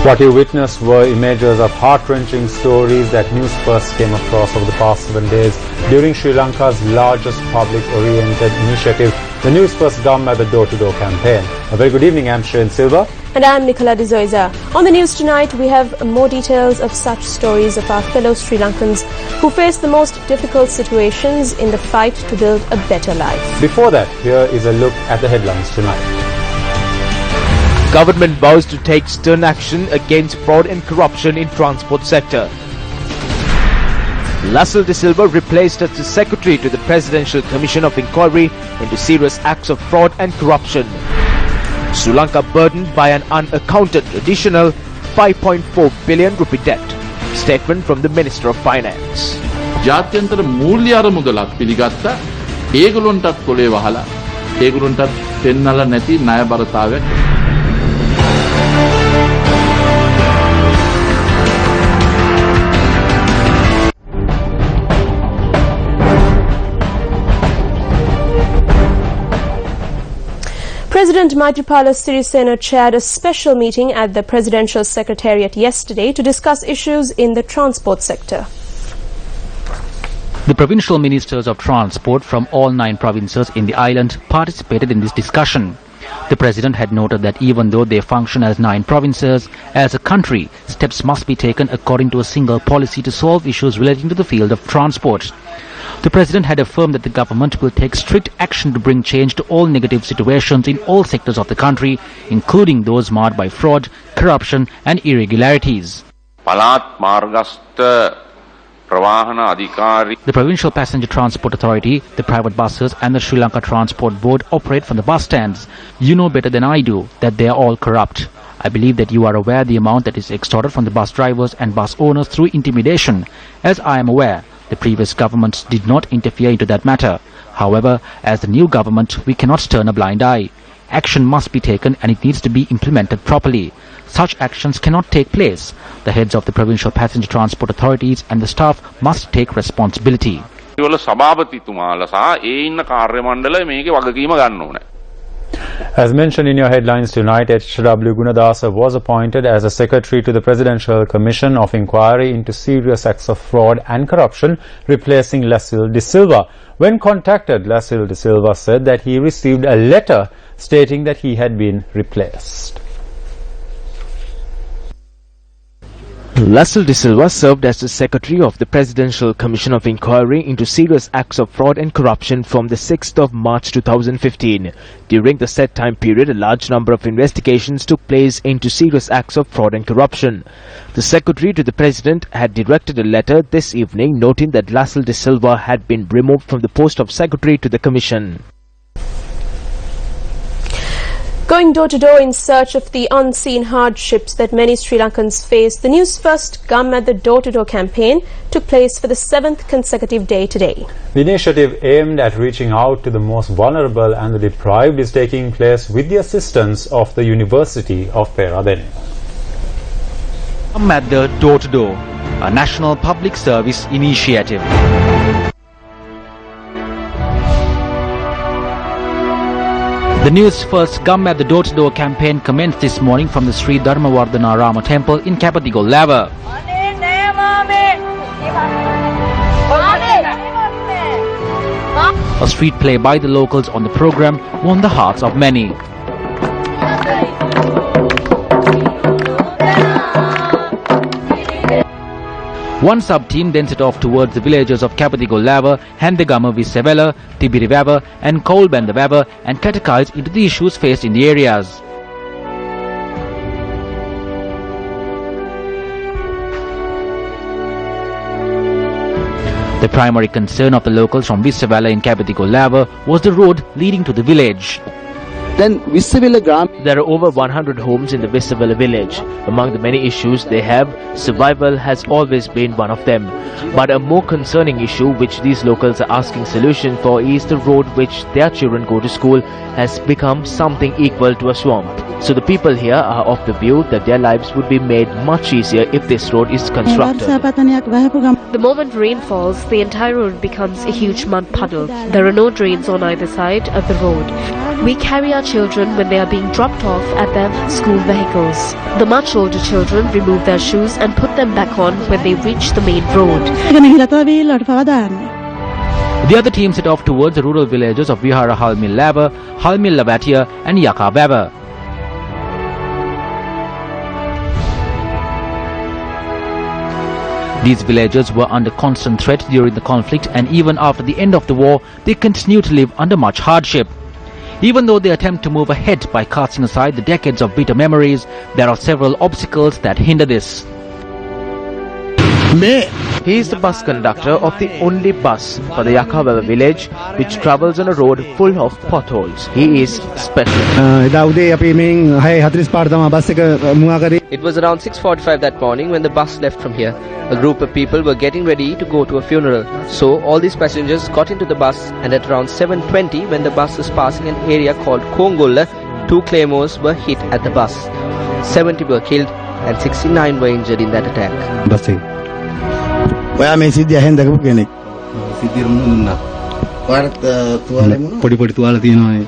What you witnessed were images of heart-wrenching stories that Newsfirst came across over the past 7 days during Sri Lanka's largest public-oriented initiative, the Newsfirst Gum at the Door-to-Door campaign. A very good evening, I'm Shane Silva. And I'm Nicola De Zoiza. On the news tonight, we have more details of such stories of our fellow Sri Lankans who face the most difficult situations in the fight to build a better life. Before that, here is a look at the headlines tonight. Government vows to take stern action against fraud and corruption in transport sector. Lanka De Silva replaced as the secretary to the Presidential Commission of Inquiry into serious acts of fraud and corruption. Sri Lanka burdened by an unaccounted additional 5.4 billion rupee debt. Statement from the Minister of Finance. ජාත්‍යන්තර මූල්‍ය අරමුදලක් පිළිගත්තා. ඒගොල්ලන්ටත් කොලේ වහලා ඒගොල්ලන්ටත් පෙන්නලා නැති ණයබරතාවයක්. President Maithripala Sirisena chaired a special meeting at the Presidential Secretariat yesterday to discuss issues in the transport sector. The provincial ministers of transport from all 9 provinces in the island participated in this discussion. The president had noted that even though they function as 9 provinces, as a country, steps must be taken according to a single policy to solve issues relating to the field of transport. The president had affirmed that the government will take strict action to bring change to all negative situations in all sectors of the country, including those marred by fraud, corruption and irregularities. The Provincial Passenger Transport Authority, the private buses and the Sri Lanka Transport Board operate from the bus stands. You know better than I do that they are all corrupt. I believe that you are aware the amount that is extorted from the bus drivers and bus owners through intimidation. As I am aware, the previous governments did not interfere into that matter. However, as the new government, we cannot turn a blind eye. Action must be taken and it needs to be implemented properly. Such actions cannot take place. The heads of the provincial passenger transport authorities and the staff must take responsibility. As mentioned in your headlines tonight, H.W. Gunadasa was appointed as a secretary to the Presidential Commission of Inquiry into serious acts of fraud and corruption, replacing Lanka De Silva. When contacted, Lanka De Silva said that he received a letter stating that he had been replaced. Lanka De Silva served as the secretary of the Presidential Commission of Inquiry into serious acts of fraud and corruption from the 6th of March 2015. During the set time period, a large number of investigations took place into serious acts of fraud and corruption. The secretary to the president had directed a letter this evening noting that Lanka De Silva had been removed from the post of secretary to the commission. Going door to door in search of the unseen hardships that many Sri Lankans face, the Newsfirst Gum at the Door-to-Door campaign took place for the 7th consecutive day today. The initiative aimed at reaching out to the most vulnerable and the deprived is taking place with the assistance of the University of Peradeniya. Gum at the Door-to-Door, a national public service initiative. The Newsfirst Gum at the Door-to-Door campaign commenced this morning from the Sri Dharmavardhana Rama Temple in Kapatigo, Lava. A street play by the locals on the program won the hearts of many. One sub-team then set off towards the villages of Kapatigo Lava, Handegama Visavela, Tibirivava and Kolbandavava and catechized into the issues faced in the areas. The primary concern of the locals from Visavela in Kapatigo Lava was the road leading to the village. There are over 100 homes in the Visavela village. Among the many issues they have, survival has always been one of them. But a more concerning issue which these locals are asking solution for is the road which their children go to school has become something equal to a swamp. So the people here are of the view that their lives would be made much easier if this road is constructed. The moment rain falls, the entire road becomes a huge mud puddle. There are no drains on either side of the road. We carry our children when they are being dropped off at their school vehicles. The much older children remove their shoes and put them back on when they reach the main road. The other team set off towards the rural villages of Vihara Halmil Lava, Halmil Lavatia and Yaka Baba. These villagers were under constant threat during the conflict, and even after the end of the war, they continue to live under much hardship. Even though they attempt to move ahead by casting aside the decades of bitter memories, there are several obstacles that hinder this. He is the bus conductor of the only bus for the Yakababa village, which travels on a road full of potholes. He is special. It was around 6:45 that morning when the bus left from here. A group of people were getting ready to go to a funeral. So all these passengers got into the bus, and at around 7:20 when the bus was passing an area called Kongolla, 2 claymores were hit at the bus. 70 were killed and 69 were injured in that attack. ඔයා මේ සිද්ධිය අහෙන් දැකපු කෙනෙක්. සිද්ධිය මොන දුන්නා? ඔයාලට තුවාලේ මොනවා? පොඩි පොඩි තුවාල තියෙනවානේ.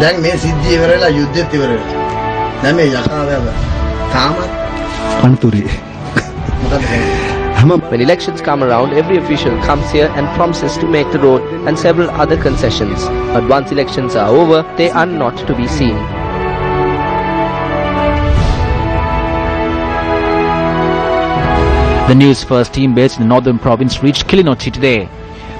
දැන් මේ සිද්ධිය ඉවරලා යුද්ධෙත් ඉවර වෙලා. දැන් මේ යකාවැව තාමත් අන්තුරේ. When elections come around, every official comes here and promises to make the road and several other concessions. But once elections are over, they are not to be seen. The Newsfirst team based in the northern province reached Kilinochi today.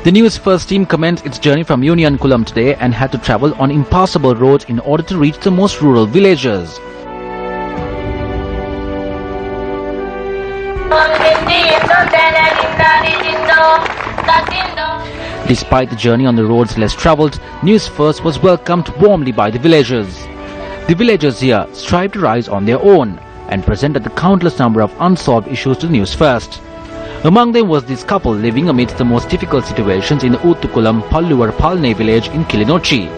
The Newsfirst team commenced its journey from Union Kulam today and had to travel on impassable roads in order to reach the most rural villages. Despite the journey on the roads less travelled, Newsfirst was welcomed warmly by the villagers. The villagers here strive to rise on their own and presented the countless number of unsolved issues to Newsfirst. Among them was this couple living amidst the most difficult situations in the Uttukulam Palluvar Palne village in Kilinochi.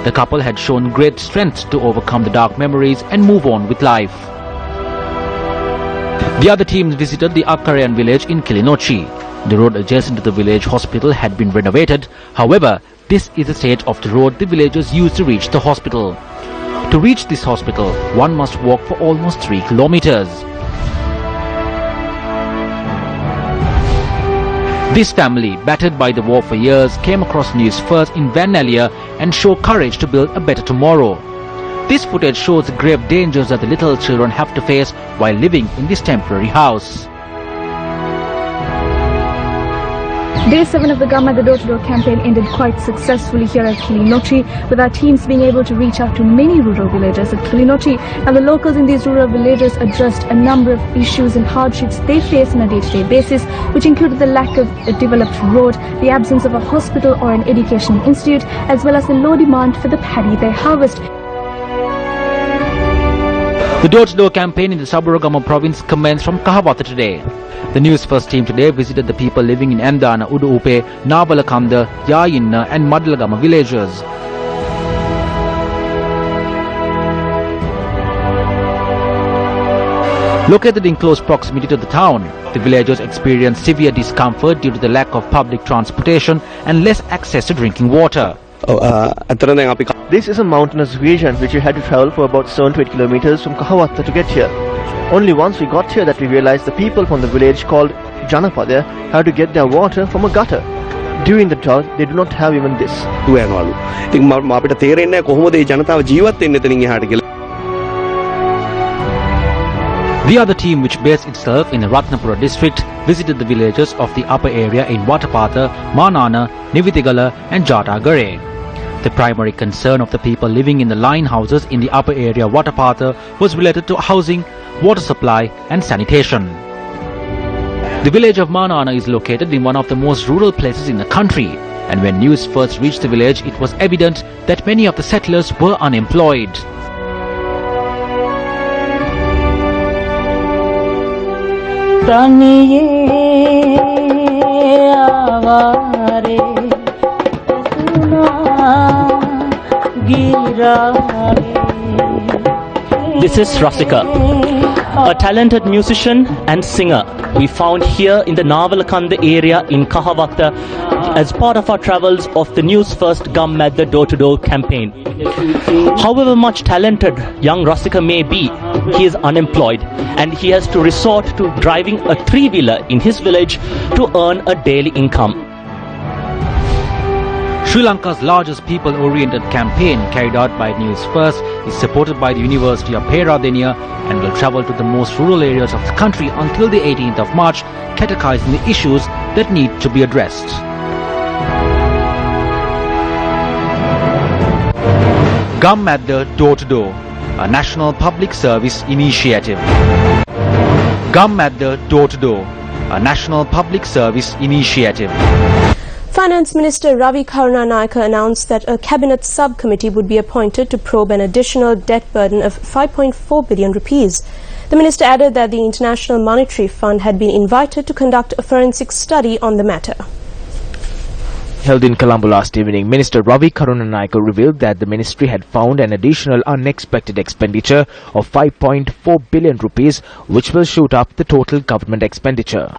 The couple had shown great strength to overcome the dark memories and move on with life. The other teams visited the Akkarayan village in Kilinochi. The road adjacent to the village hospital had been renovated. However, this is the state of the road the villagers used to reach the hospital. To reach this hospital, one must walk for almost 3 kilometers. This family, battered by the war for years, came across Newsfirst in Vannalia and showed courage to build a better tomorrow. This footage shows the grave dangers that the little children have to face while living in this temporary house. Day 7 of the Gamma the Door-to-Door campaign ended quite successfully here at Kilinochi, with our teams being able to reach out to many rural villages at Kilinochi, and the locals in these rural villages addressed a number of issues and hardships they face on a day-to-day basis, which included the lack of a developed road, the absence of a hospital or an educational institute, as well as the low demand for the paddy they harvest. The door-to-door campaign in the Saburagama province commenced from Kahawatha today. The Newsfirst team today visited the people living in Endana, Uduupe, Navalakanda, Yayinna and Madalagama villages. Located in close proximity to the town, the villagers experienced severe discomfort due to the lack of public transportation and less access to drinking water. This is a mountainous region which we had to travel for about 7 to 8 kilometers from Kahawatha to get here. Only once we got here that we realized the people from the village called Janapada had to get their water from a gutter. During the drought, they do not have even this. The other team, which based itself in the Ratnapura district, visited the villages of the upper area in Watapatha, Manana, Nivitigala and Jatagare. The primary concern of the people living in the line houses in the upper area Watapatha was related to housing, water supply and sanitation. The village of Manana is located in one of the most rural places in the country, and when news first reached the village, it was evident that many of the settlers were unemployed. This is Rasika, a talented musician and singer we found here in the Navalakanda area in Kahawatha as part of our travels of the News First Gum at the Door-to-Door campaign. However much talented young Rasika may be, he is unemployed and he has to resort to driving a three-wheeler in his village to earn a daily income. Sri Lanka's largest people-oriented campaign, carried out by News First, is supported by the University of Peradeniya and will travel to the most rural areas of the country until the 18th of March, catechizing the issues that need to be addressed. Gum at the Door-to-Door, a national public service initiative. Gum at the Door-to-Door, a national public service initiative. Finance Minister Ravi Karunanayake announced that a cabinet subcommittee would be appointed to probe an additional debt burden of 5.4 billion rupees. The minister added that the International Monetary Fund had been invited to conduct a forensic study on the matter. Held in Colombo last evening, Minister Ravi Karunanayake revealed that the ministry had found an additional unexpected expenditure of 5.4 billion rupees, which will shoot up the total government expenditure.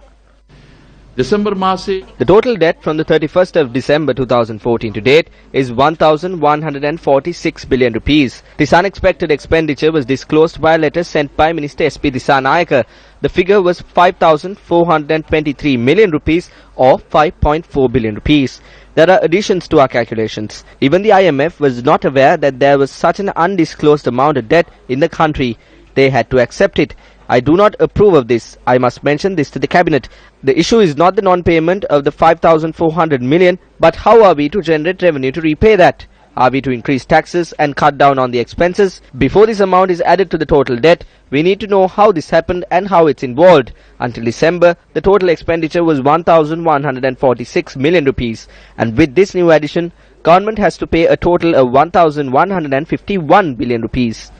The total debt from the 31st of December 2014 to date is 1,146 billion rupees. This unexpected expenditure was disclosed by a letter sent by Minister S.P. Dissanayake. The figure was 5,423 million rupees or 5.4 billion rupees. There are additions to our calculations. Even the IMF was not aware that there was such an undisclosed amount of debt in the country. They had to accept it. I do not approve of this. I must mention this to the cabinet. The issue is not the non-payment of the 5,400 million, but how are we to generate revenue to repay that? Are we to increase taxes and cut down on the expenses? Before this amount is added to the total debt, we need to know how this happened and how it's involved. Until December, the total expenditure was 1,146 million rupees. And with this new addition, government has to pay a total of 1,151 billion rupees.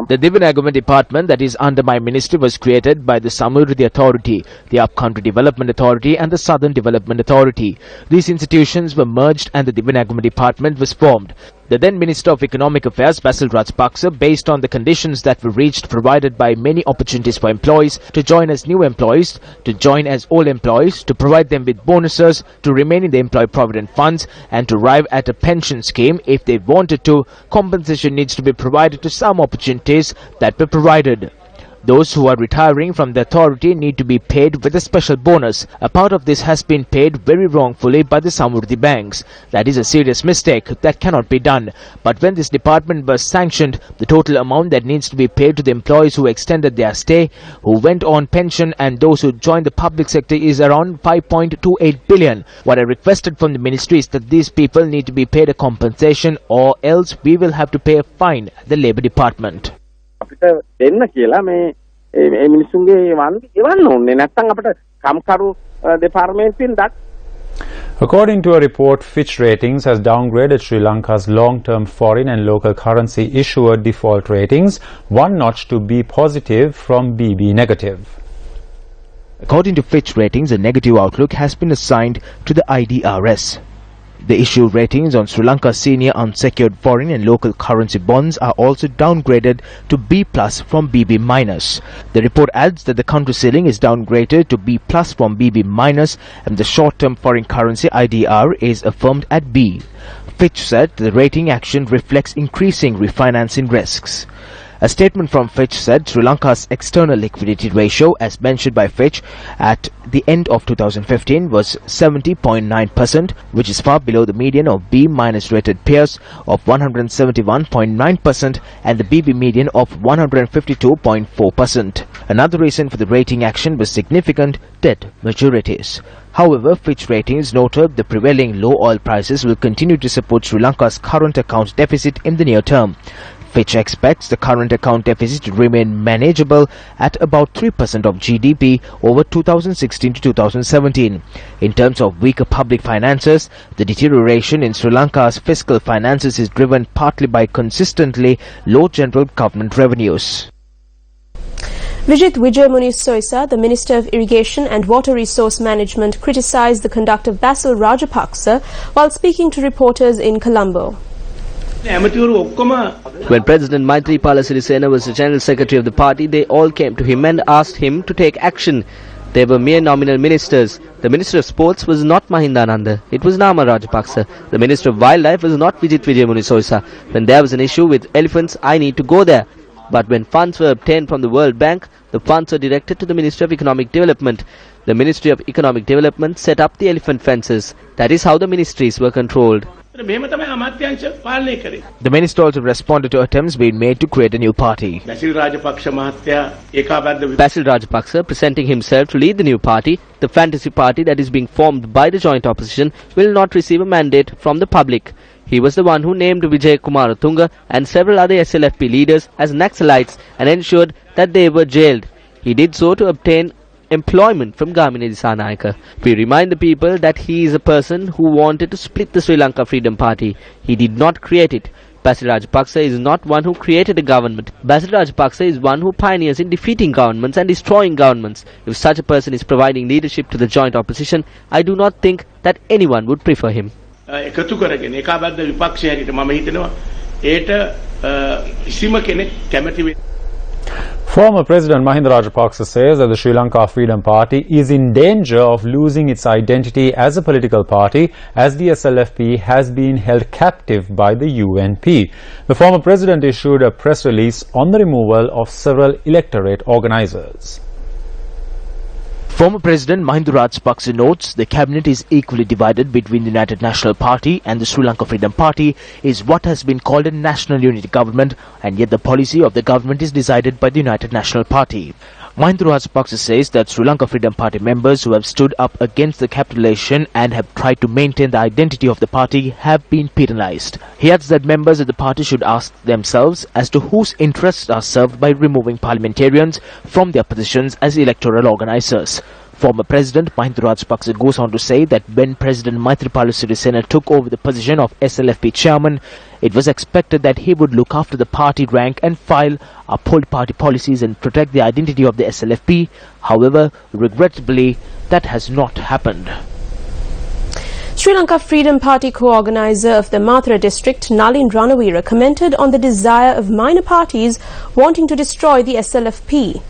The Devanagama department that is under my ministry was created by the Samurdhi Authority, the Upcountry Development Authority and the Southern Development Authority. These institutions were merged and the Devanagama department was formed. The then Minister of Economic Affairs, Basil Rajapaksa, based on the conditions that were reached, provided by many opportunities for employees to join as new employees, to join as old employees, to provide them with bonuses, to remain in the employee provident funds and to arrive at a pension scheme if they wanted to. Compensation needs to be provided to some opportunities that were provided. Those who are retiring from the authority need to be paid with a special bonus. A part of this has been paid very wrongfully by the Samurdhi banks. That is a serious mistake that cannot be done. But when this department was sanctioned, the total amount that needs to be paid to the employees who extended their stay, who went on pension and those who joined the public sector is around 5.28 billion. What I requested from the ministry is that these people need to be paid a compensation or else we will have to pay a fine at the Labour Department. According to a report, Fitch Ratings has downgraded Sri Lanka's long-term foreign and local currency issuer default ratings one notch to B positive from BB negative. According to Fitch Ratings, a negative outlook has been assigned to the IDRS. The issue ratings on Sri Lanka's senior unsecured foreign and local currency bonds are also downgraded to B plus from BB minus. The report adds that the country ceiling is downgraded to B plus from BB minus and the short-term foreign currency IDR is affirmed at B. Fitch said the rating action reflects increasing refinancing risks. A statement from Fitch said Sri Lanka's external liquidity ratio, as mentioned by Fitch, at the end of 2015 was 70.9%, which is far below the median of B- rated peers of 171.9% and the BB median of 152.4%. Another reason for the rating action was significant debt maturities. However, Fitch Ratings noted the prevailing low oil prices will continue to support Sri Lanka's current account deficit in the near term. Fitch expects the current account deficit to remain manageable at about 3% of GDP over 2016 to 2017. In terms of weaker public finances, the deterioration in Sri Lanka's fiscal finances is driven partly by consistently low general government revenues. Vijit Vijayamuni Soisa, the Minister of Irrigation and Water Resource Management, criticised the conduct of Basil Rajapaksa while speaking to reporters in Colombo. When President Maithripala Sirisena was the General Secretary of the party, they all came to him and asked him to take action. They were mere nominal ministers. The Minister of Sports was not Mahindananda, it was Nama Rajapaksa. The Minister of Wildlife was not Vijit Vijayamunisoisa. When there was an issue with elephants, I need to go there. But when funds were obtained from the World Bank, the funds were directed to the Ministry of Economic Development. The Ministry of Economic Development set up the elephant fences. That is how the ministries were controlled. The minister also responded to attempts being made to create a new party. Basil Rajapaksa, presenting himself to lead the new party, the fantasy party that is being formed by the joint opposition, will not receive a mandate from the public. He was the one who named Vijay Kumaratunga and several other SLFP leaders as Naxalites and ensured that they were jailed. He did so to obtain employment from Gamini Dissanayake. We remind the people that he is a person who wanted to split the Sri Lanka Freedom Party. He did not create it. Basil Rajapaksa is not one who created a government. Basil Rajapaksa is one who pioneers in defeating governments and destroying governments. If such a person is providing leadership to the joint opposition, I do not think that anyone would prefer him. Former President Mahinda Rajapaksa says that the Sri Lanka Freedom Party is in danger of losing its identity as a political party as the SLFP has been held captive by the UNP. The former president issued a press release on the removal of several electorate organizers. Former President Mahinda Rajapaksa notes the cabinet is equally divided between the United National Party and the Sri Lanka Freedom Party is what has been called a national unity government, and yet the policy of the government is decided by the United National Party. Mahinda Rajapaksa says that Sri Lanka Freedom Party members who have stood up against the capitulation and have tried to maintain the identity of the party have been penalized. He adds that members of the party should ask themselves as to whose interests are served by removing parliamentarians from their positions as electoral organizers. Former President Mahinda Rajapaksa goes on to say that when President Maithripala Sirisena took over the position of SLFP chairman, it was expected that he would look after the party rank and file, uphold party policies and protect the identity of the SLFP. However, regrettably, that has not happened. Sri Lanka Freedom Party co-organizer of the Mathura district, Nalin Ranawira, commented on the desire of minor parties wanting to destroy the SLFP.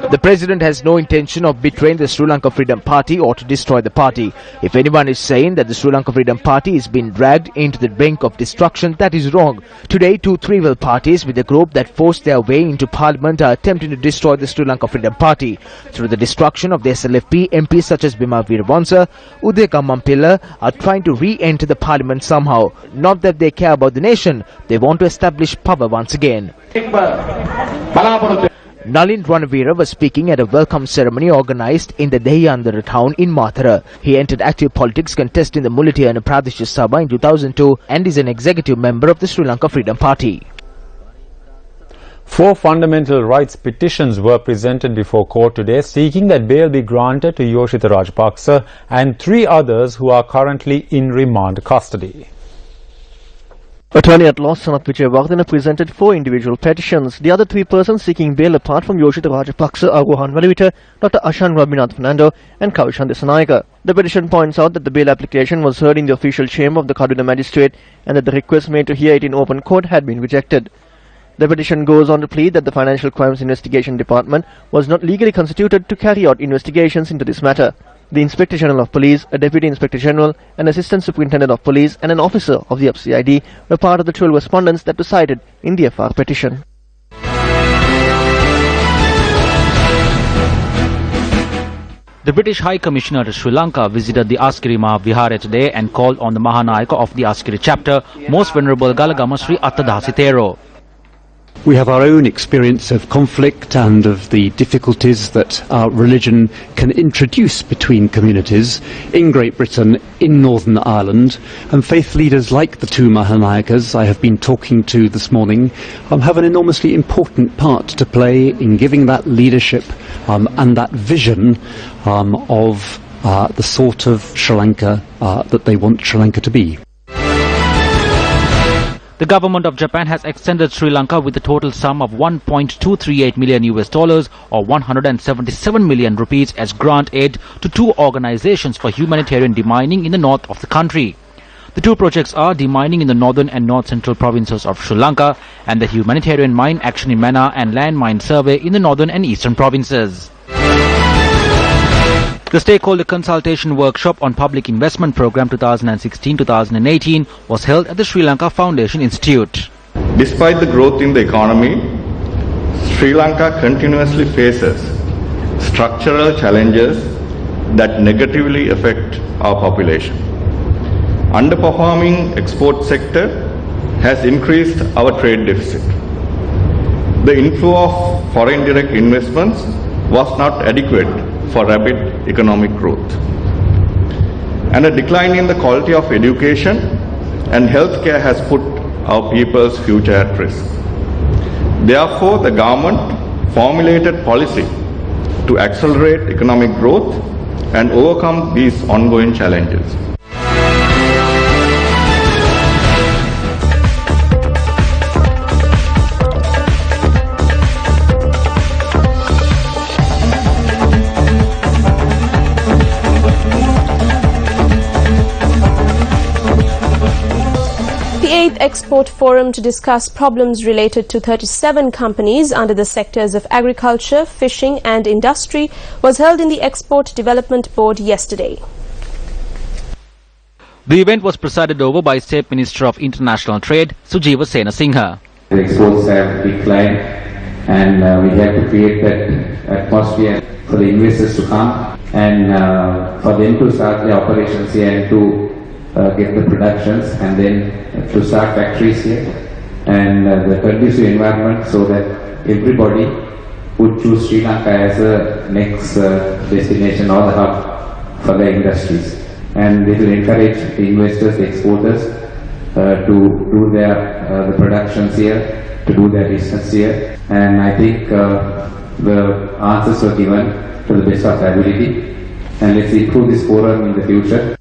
The president has no intention of betraying the Sri Lanka Freedom Party or to destroy the party. If anyone is saying that the Sri Lanka Freedom Party is being dragged into the brink of destruction, that is wrong. Today, two three-will parties with a group that forced their way into parliament are attempting to destroy the Sri Lanka Freedom Party. Through the destruction of the SLFP, MPs such as Bima Veerawansa, Uday Kammampilla are trying to re-enter the parliament somehow. Not that they care about the nation, they want to establish power once again. Nalin Ranawira was speaking at a welcome ceremony organized in the Dehiyandara town in Mathura. He entered active politics contesting the Mullaitiya Pradesh Sabha in 2002 and is an executive member of the Sri Lanka Freedom Party. 4 fundamental rights petitions were presented before court today seeking that bail be granted to Yoshitha Rajapaksa and 3 others who are currently in remand custody. Attorney-at-law Sanath Vijayawardena presented 4 individual petitions. The other 3 persons seeking bail apart from Yoshitha Rajapaksa are Rohan Walivita, Dr. Ashan Rabinath Fernando and Kavishan Dissanayake. The petition points out that the bail application was heard in the official chamber of the Kaduna magistrate and that the request made to hear it in open court had been rejected. The petition goes on to plead that the Financial Crimes Investigation Department was not legally constituted to carry out investigations into this matter. The Inspector General of Police, a Deputy Inspector General, an Assistant Superintendent of Police and an officer of the FCID were part of the 12 respondents that presided in the FR petition. The British High Commissioner to Sri Lanka visited the Askiri Mahavihara today and called on the Mahanayaka of the Askiri chapter, Most Venerable Galagama Sri Attadasi Thero. We have our own experience of conflict and of the difficulties that our religion can introduce between communities in Great Britain, in Northern Ireland, and faith leaders like the 2 Mahanayakas I have been talking to this morning have an enormously important part to play in giving that leadership and that vision of the sort of Sri Lanka that they want Sri Lanka to be. The government of Japan has extended Sri Lanka with a total sum of $1.238 million or 177 million rupees as grant aid to 2 organizations for humanitarian demining in the north of the country. The two projects are demining in the northern and north-central provinces of Sri Lanka and the humanitarian mine action in Mannar and land mine survey in the northern and eastern provinces. The stakeholder consultation workshop on Public Investment Programme 2016-2018 was held at the Sri Lanka Foundation Institute. Despite the growth in the economy, Sri Lanka continuously faces structural challenges that negatively affect our population. Underperforming export sector has increased our trade deficit. The inflow of foreign direct investments was not adequate for rapid economic growth. And a decline in the quality of education and healthcare has put our people's future at risk. Therefore, the government formulated policy to accelerate economic growth and overcome these ongoing challenges. The 8th Export Forum to discuss problems related to 37 companies under the sectors of agriculture, fishing and industry was held in the Export Development Board yesterday. The event was presided over by State Minister of International Trade, Sujiva Senasinghe. The exports have declined and we have to create that atmosphere for the investors to come and for them to start their operations here and to get the productions and then to start factories here and the conducive environment so that everybody would choose Sri Lanka as a next destination or the hub for their industries. And it will encourage the investors, the exporters to do their the productions here, to do their business here. And I think the answers were given to the best of their ability. And let's improve this forum in the future.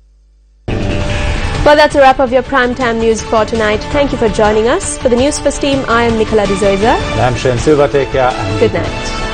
Well, that's a wrap of your primetime news for tonight. Thank you for joining us. For the Newsfirst team, I am Nicola De Souza. And I'm Shane Silva. Take care. And good night.